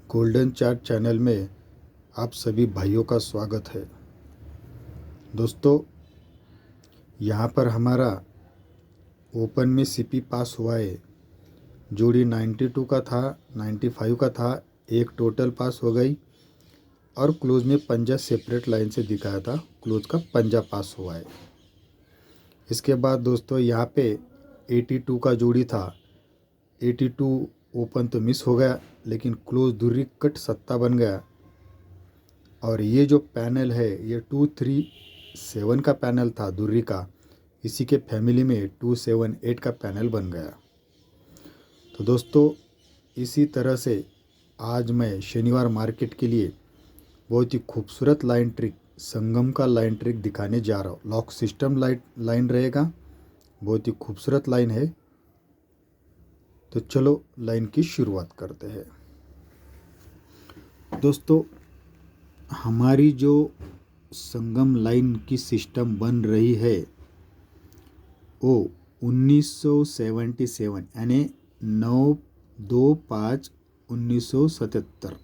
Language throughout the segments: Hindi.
गोल्डन चार्ट चैनल में आप सभी भाइयों का स्वागत है। दोस्तों, यहाँ पर हमारा ओपन में सीपी पास हुआ है। जोड़ी 92 का था, 95 का था, एक टोटल पास हो गई और क्लोज में पंजा सेपरेट लाइन से दिखाया था, क्लोज का पंजा पास हुआ है। इसके बाद दोस्तों यहाँ पे 82 का जोड़ी था। 82 ओपन तो मिस हो गया, लेकिन क्लोज दूरी कट सत्ता बन गया। और ये जो पैनल है ये 237 का पैनल था दुर्री का, इसी के फैमिली में 278 का पैनल बन गया। तो दोस्तों, इसी तरह से आज मैं शनिवार मार्केट के लिए बहुत ही खूबसूरत लाइन ट्रिक, संगम का लाइन ट्रिक दिखाने जा रहा हूँ। लॉक सिस्टम लाइन रहेगा, बहुत ही खूबसूरत लाइन है। तो चलो लाइन की शुरुआत करते हैं। दोस्तों, हमारी जो संगम लाइन की सिस्टम बन रही है वो 1977 यानी 9/2/5/1977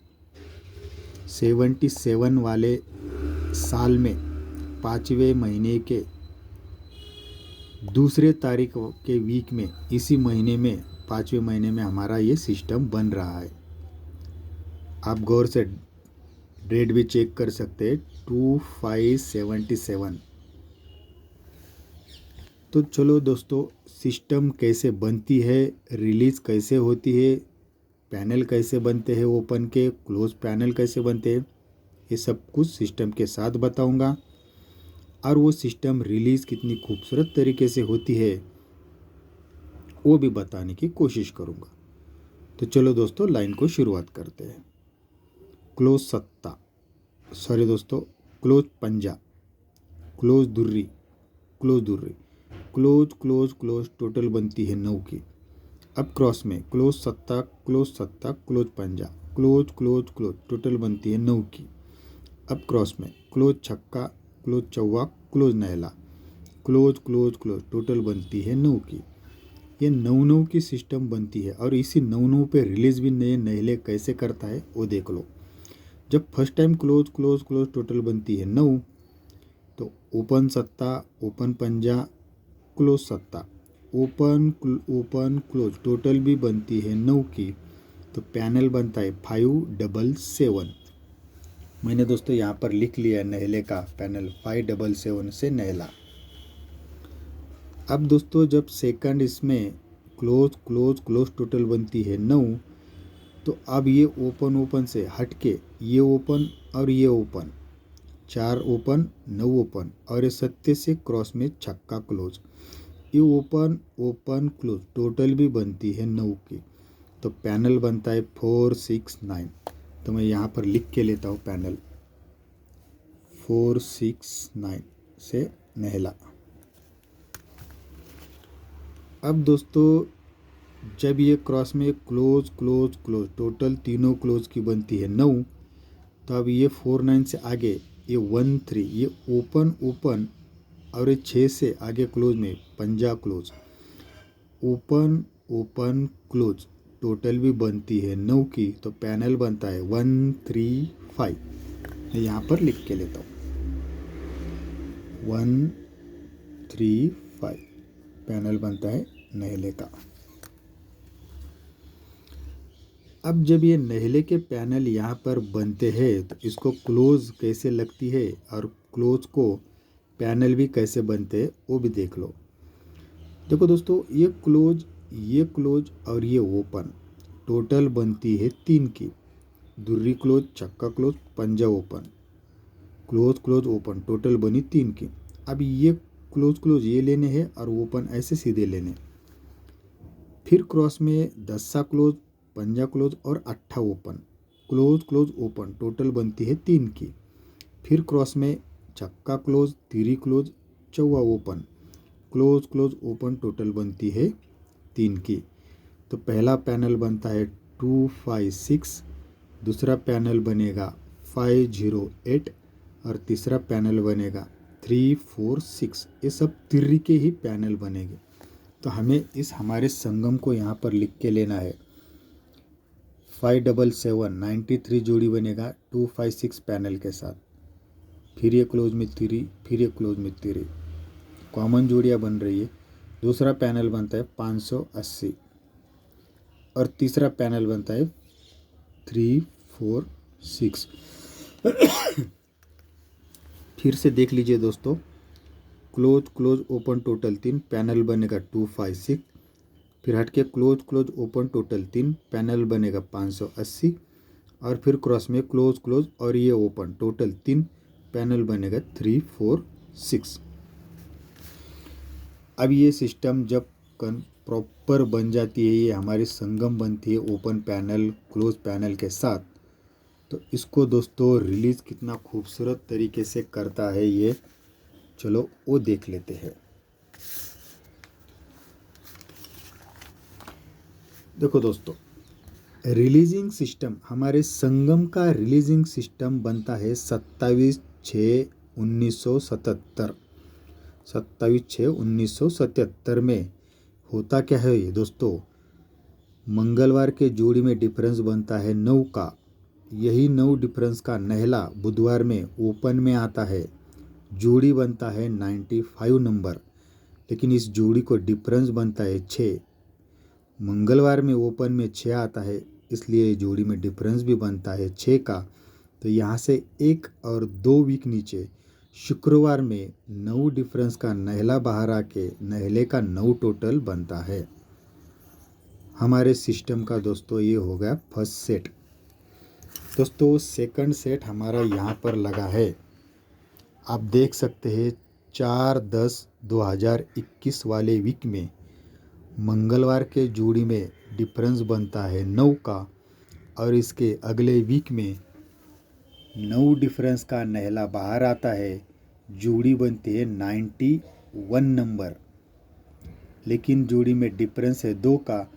77 वाले साल में 5वें महीने के दूसरे तारीख के वीक में, इसी महीने में 5वें महीने में हमारा ये सिस्टम बन रहा है। आप गौर से डेट भी चेक कर सकते हैं, 2577। तो चलो दोस्तों, सिस्टम कैसे बनती है, रिलीज कैसे होती है, पैनल कैसे बनते हैं, ओपन के क्लोज पैनल कैसे बनते हैं, ये सब कुछ सिस्टम के साथ बताऊंगा। और वो सिस्टम रिलीज कितनी खूबसूरत तरीके से होती है वो भी बताने की कोशिश करूंगा। तो चलो दोस्तों, लाइन को शुरुआत करते हैं। क्लोज सत्ता, सॉरी दोस्तों, क्लोज पंजा, क्लोज दुर्री, क्लोज दुर्री, क्लोज क्लोज क्लोज टोटल बनती है 9 की। अब क्रॉस में क्लोज सत्ता, क्लोज सत्ता, क्लोज पंजा, क्लोज क्लोज क्लोज टोटल बनती है 9 की। अब क्रॉस में क्लोज छक्का, क्लोज चौवा, क्लोज नहला, क्लोज क्लोज क्लोज टोटल बनती है 9 की। ये 9-9 की सिस्टम बनती है और इसी 9-9 पे रिलीज भी नए नहले कैसे करता है वो देख लो। जब first time close close close total बनती है 9, तो ओपन सत्ता, ओपन पंजा, क्लोज सत्ता, ओपन ओपन क्लोज टोटल भी बनती है 9 की। तो पैनल बनता है 577। मैंने दोस्तों यहाँ पर लिख लिया है नहले का पैनल 577 से नहला। अब दोस्तों, जब सेकंड इसमें क्लोज क्लोज क्लोज टोटल बनती है 9, तो अब ये ओपन ओपन से हट के ये ओपन और ये ओपन, 4 ओपन 9 ओपन, और ये सत्ते से क्रॉस में छक्का क्लोज, ये ओपन ओपन क्लोज टोटल भी बनती है 9 की। तो पैनल बनता है 469। तो मैं यहाँ पर लिख के लेता हूँ पैनल 469 से नहला। अब दोस्तों, जब ये क्रॉस में क्लोज क्लोज क्लोज टोटल तीनों क्लोज की बनती है 9, तो अब ये 49 से आगे ये 13, ये ओपन ओपन, और ये 6 से आगे क्लोज में पंजा close, open open close total भी बनती है 9 की। तो पैनल बनता है 135। मैं यहाँ पर लिख के लेता हूँ 135 पैनल बनता है नहले का। अब जब ये नहले के पैनल यहाँ पर बनते हैं तो इसको क्लोज कैसे लगती है और क्लोज को पैनल भी कैसे बनते हैं वो भी देख लो। देखो दोस्तों, ये क्लोज और ये ओपन टोटल बनती है 3 की। दुर्री क्लोज, छक्का क्लोज, पंजा open, close close open total बनी 3 की। अब ये क्लोज क्लोज ये लेने हैं और ओपन ऐसे सीधे लेने। फिर क्रॉस में 10 क्लोज, पंजा क्लोज और 8 open, close close open total बनती है 3 की। फिर क्रॉस में छक्का क्लोज, तिरी क्लोज, चौवा open, close close open total बनती है 3 की। तो पहला पैनल बनता है 256, दूसरा पैनल बनेगा 508 और तीसरा पैनल बनेगा 346। ये सब तिर्री के ही पैनल बनेंगे। तो हमें इस हमारे संगम को यहाँ पर लिख के लेना है 577 93 जोड़ी बनेगा 256 पैनल के साथ। फिर ये क्लोज में 3, फिर ये क्लोज में 3, कॉमन जोड़ियाँ बन रही है। दूसरा पैनल बनता है 580 और तीसरा पैनल बनता है 3 4 6। फिर से देख लीजिए दोस्तों, close close open total 3, panel बनेगा 256। फिर हट के close close open total 3, panel बनेगा 580 और फिर क्रॉस में क्लोज क्लोज और ये ओपन टोटल 3, पैनल बनेगा 3 4 6। अब ये सिस्टम जब प्रॉपर बन जाती है, ये हमारी संगम बनती है ओपन पैनल क्लोज पैनल के साथ, तो इसको दोस्तों रिलीज़ कितना खूबसूरत तरीके से करता है ये, चलो वो देख लेते हैं। देखो दोस्तों, रिलीजिंग सिस्टम, हमारे संगम का रिलीजिंग सिस्टम बनता है 27/6/1977। 27/6/1977 में होता क्या है ये दोस्तों, मंगलवार के जोड़ी में डिफरेंस बनता है 9 का। यही 9 डिफरेंस का नहला बुधवार में ओपन में आता है, जोड़ी बनता है 95 नंबर, लेकिन इस जोड़ी को डिफरेंस बनता है 6। मंगलवार में ओपन में 6 आता है, इसलिए जोड़ी में डिफरेंस भी बनता है 6 का। तो यहाँ से 1 और 2 वीक नीचे शुक्रवार में 9 डिफरेंस का नहला बाहर आके नहले का 9 टोटल बनता है। हमारे सिस्टम का दोस्तों ये हो गया फर्स्ट सेट। दोस्तों सेकंड सेट हमारा यहाँ पर लगा है, आप देख सकते हैं 4/10/2021 वाले वीक में मंगलवार के जोड़ी में डिफरेंस बनता है 9 का और इसके अगले वीक में 9 डिफरेंस का नहला बाहर आता है, जोड़ी बनती है 91 नंबर, लेकिन जोड़ी में डिफरेंस है 2 का।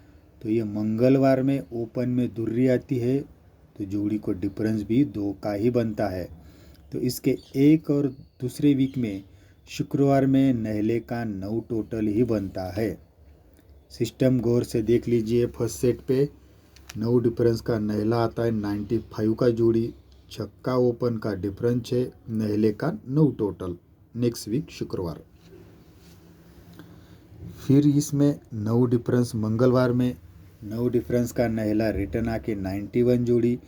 तो ये मंगलवार में ओपन में दुर्री आती है, तो जोड़ी को डिफरेंस भी 2 का ही बनता है। तो इसके एक और दूसरे वीक में शुक्रवार में नहले का 9 टोटल ही बनता है। सिस्टम गौर से देख लीजिए, फर्स्ट सेट पे 9 डिफरेंस का नहला आता है 95 का जोड़ी, छक्का ओपन का डिफरेंस है, नहले का 9 टोटल नेक्स्ट वीक शुक्रवार। फिर इसमें 9 डिफरेंस मंगलवार में 9 डिफरेंस का नहला रिटर्न आके 91 जोड़ी,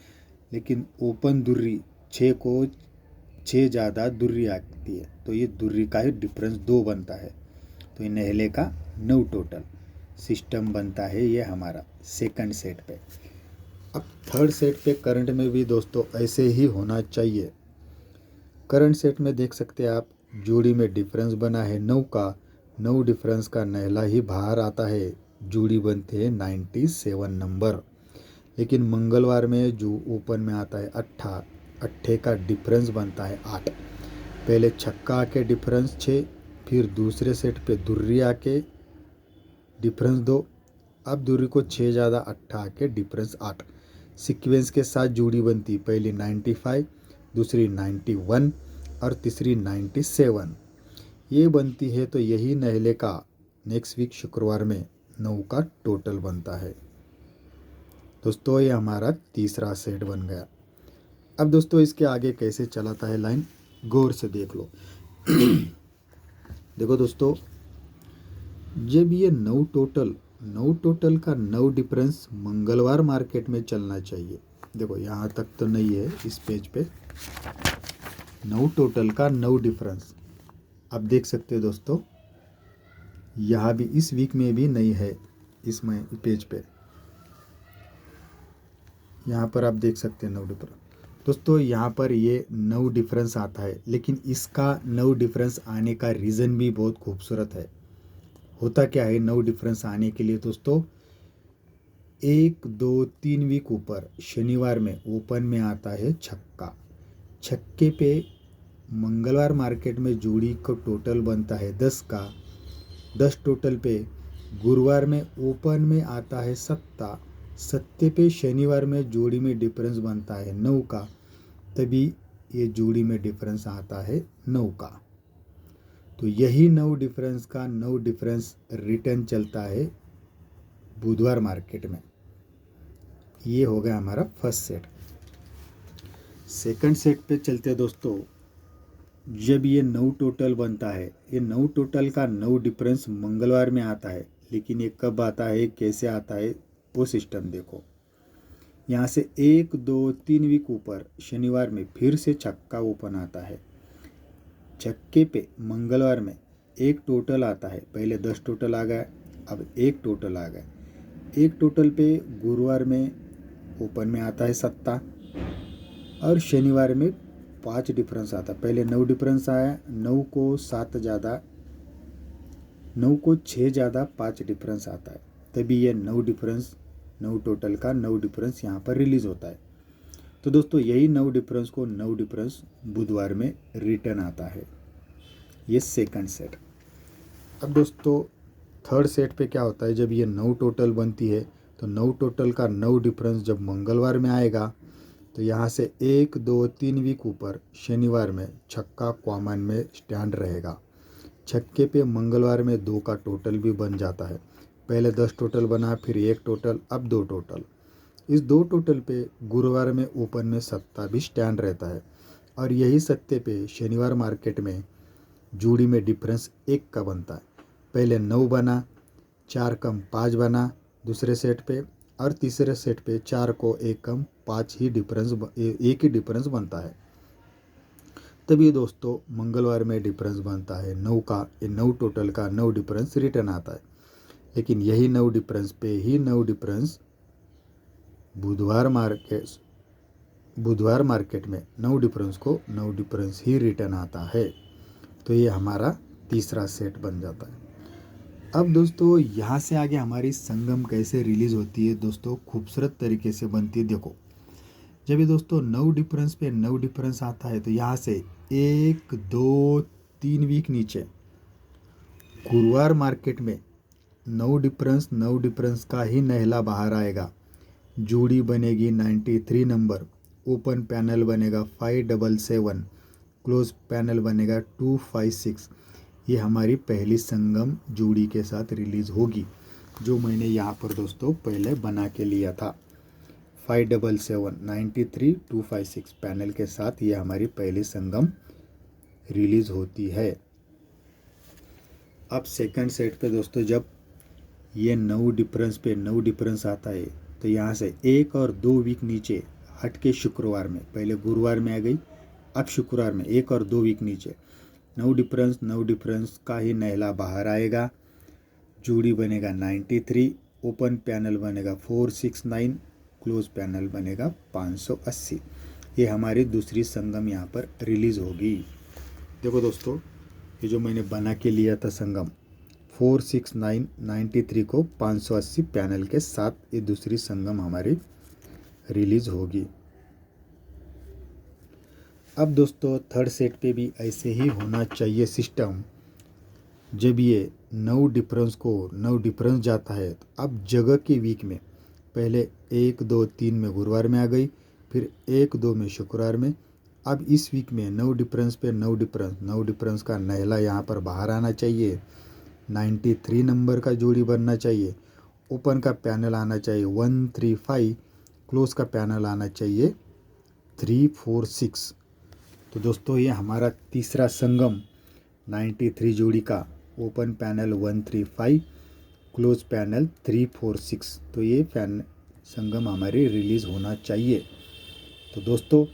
लेकिन ओपन दुर्री 6 को 6 ज़्यादा दुर्री आती है, तो ये दुर्री का ही डिफरेंस 2 बनता है, तो ये नहले का 9 टोटल सिस्टम बनता है ये हमारा सेकंड सेट पे। अब थर्ड सेट पे करंट में भी दोस्तों ऐसे ही होना चाहिए। करंट सेट में देख सकते हैं आप, जोड़ी में डिफरेंस बना है 9 का, 9 डिफरेंस का नहला ही बाहर आता है, जोड़ी बनती है 97 नंबर, लेकिन मंगलवार में जो ओपन में आता है 8 का डिफरेंस बनता है 8। पहले छक्का आके डिफरेंस 6, फिर दूसरे सेट पे दुर्री आके डिफरेंस 2, अब दूरी को 6 ज़्यादा 8 आके डिफरेंस 8। सीक्वेंस के साथ जोड़ी बनती, पहली 95, दूसरी 91 और तीसरी 97, ये बनती है। तो यही नहले का नेक्स्ट वीक शुक्रवार में 9 का टोटल बनता है। दोस्तों ये हमारा तीसरा सेट बन गया। अब दोस्तों इसके आगे कैसे चलाता है लाइन, गौर से देख लो। देखो दोस्तों, जब ये 9 टोटल का 9 डिफरेंस मंगलवार मार्केट में चलना चाहिए। देखो यहाँ तक तो नहीं है इस पेज पे, 9 टोटल का 9 डिफरेंस आप देख सकते हो दोस्तों, यहाँ भी इस वीक में भी नहीं है इसमें पेज पे, यहाँ पर आप देख सकते हैं 9 डिफरेंस। दोस्तों यहाँ पर ये 9 डिफरेंस आता है, लेकिन इसका 9 डिफरेंस आने का रीज़न भी बहुत खूबसूरत है। होता क्या है 9 डिफरेंस आने के लिए दोस्तों, 1 2 3 वीक ऊपर शनिवार में ओपन में आता है छक्का, छक्के पे मंगलवार मार्केट में जोड़ी को टोटल बनता है 10 का, 10 टोटल पे गुरुवार में ओपन में आता है सत्ता, सत्ते पे शनिवार में जोड़ी में डिफरेंस बनता है 9 का, तभी ये जोड़ी में डिफरेंस आता है 9 का। तो यही 9 डिफरेंस का 9 डिफरेंस रिटर्न चलता है बुधवार मार्केट में। ये हो गया हमारा फर्स्ट सेट। सेकंड सेट पे चलते हैं दोस्तों। जब ये 9 टोटल बनता है, ये 9 टोटल का 9 डिफरेंस मंगलवार में आता है, लेकिन ये कब आता है, कैसे आता है, वो सिस्टम देखो। यहाँ से 1 2 3 वीक ऊपर शनिवार में फिर से छक्का ओपन आता है। छक्के पे मंगलवार में एक टोटल आता है, पहले 10 टोटल आ गया, अब एक टोटल आ गया। एक टोटल पे गुरुवार में ओपन में आता है सत्ता, और शनिवार में 5 डिफरेंस आता है। पहले 9 डिफरेंस आया, 9 को 7 ज़्यादा, 9 को 6 ज़्यादा 5 डिफरेंस आता है, तभी ये 9 डिफरेंस, 9 टोटल का 9 डिफरेंस यहाँ पर रिलीज़ होता है। तो दोस्तों यही 9 डिफरेंस को 9 डिफरेंस बुधवार में रिटर्न आता है। ये सेकंड सेट। अब दोस्तों थर्ड सेट पे क्या होता है, जब ये 9 टोटल बनती है तो 9 टोटल का 9 डिफरेंस जब मंगलवार में आएगा तो यहाँ से 1 2 3 वीक ऊपर शनिवार में छक्का कॉमन में स्टैंड रहेगा। छक्के पे मंगलवार में 2 का टोटल भी बन जाता है। पहले 10 टोटल बना, फिर 1 टोटल, अब 2 टोटल। इस 2 टोटल पे गुरुवार में ओपन में सत्ता भी स्टैंड रहता है, और यही सत्ते पे शनिवार मार्केट में जोड़ी में डिफरेंस 1 का बनता है। पहले 9 बना, 4 कम 5 बना दूसरे सेट पे, और तीसरे सेट पे 4 को 1 कम 5 ही डिफरेंस, एक ही डिफरेंस बनता है। तभी दोस्तों मंगलवार में डिफरेंस बनता है 9 का, ये 9 टोटल का 9 डिफरेंस रिटर्न आता है। लेकिन यही 9 डिफरेंस पे ही 9 डिफरेंस बुधवार मार्केट में 9 डिफरेंस को 9 डिफरेंस ही रिटर्न आता है। तो ये हमारा तीसरा सेट बन जाता है। अब दोस्तों यहाँ से आगे हमारी संगम कैसे रिलीज़ होती है दोस्तों, खूबसूरत तरीके से बनती है। देखो जब ये दोस्तों 9 डिफरेंस पे 9 डिफरेंस आता है तो यहाँ से 1 2 3 वीक नीचे गुरुवार मार्केट में 9 डिफरेंस का ही नहला बाहर आएगा। जोड़ी बनेगी 93 नंबर, ओपन पैनल बनेगा 577, क्लोज पैनल बनेगा 256। ये हमारी पहली संगम जोड़ी के साथ रिलीज़ होगी, जो मैंने यहाँ पर दोस्तों पहले बना के लिया था। 577 93 256 पैनल के साथ ये हमारी पहली संगम रिलीज़ होती है। अब सेकंड सेट पे दोस्तों जब ये 9 डिफरेंस पे 9 डिफरेंस आता है तो यहाँ से 1 और 2 वीक नीचे हट के शुक्रवार में, पहले गुरुवार में आ गई, अब शुक्रवार में 1 और 2 वीक नीचे 9 डिफरेंस का ही नहला बाहर आएगा। जोड़ी बनेगा 93, ओपन पैनल बनेगा 469, क्लोज पैनल बनेगा 580। ये हमारी दूसरी संगम यहाँ पर रिलीज़ होगी। देखो दोस्तों ये जो मैंने बना के लिया था संगम 469 93 को 580 पैनल के साथ, ये दूसरी संगम हमारी रिलीज़ होगी। अब दोस्तों थर्ड सेट पे भी ऐसे ही होना चाहिए सिस्टम। जब ये 9 डिफरेंस जाता है तो अब जगह के वीक में पहले 1 2 3 में गुरुवार में आ गई, फिर 1 2 में शुक्रवार में। अब इस वीक में 9 डिफरेंस पे 9 डिफरेंस का नहला यहाँ पर बाहर आना चाहिए। 93 नंबर का जोड़ी बनना चाहिए, ओपन का पैनल आना चाहिए 135, क्लोज का पैनल आना चाहिए 346। तो दोस्तों ये हमारा तीसरा संगम 93 जोड़ी का, ओपन पैनल 135, क्लोज पैनल 346, तो ये संगम हमारी रिलीज़ होना चाहिए। तो दोस्तों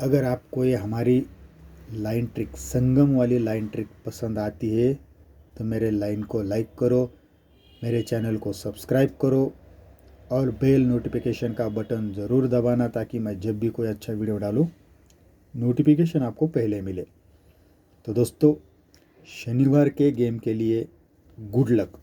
अगर आपको ये हमारी लाइन ट्रिक, संगम वाली लाइन ट्रिक पसंद आती है तो मेरे लाइन को लाइक करो, मेरे चैनल को सब्सक्राइब करो, और बेल नोटिफिकेशन का बटन ज़रूर दबाना, ताकि मैं जब भी कोई अच्छा वीडियो डालूँ नोटिफिकेशन आपको पहले मिले। तो दोस्तों शनिवार के गेम के लिए गुड लक।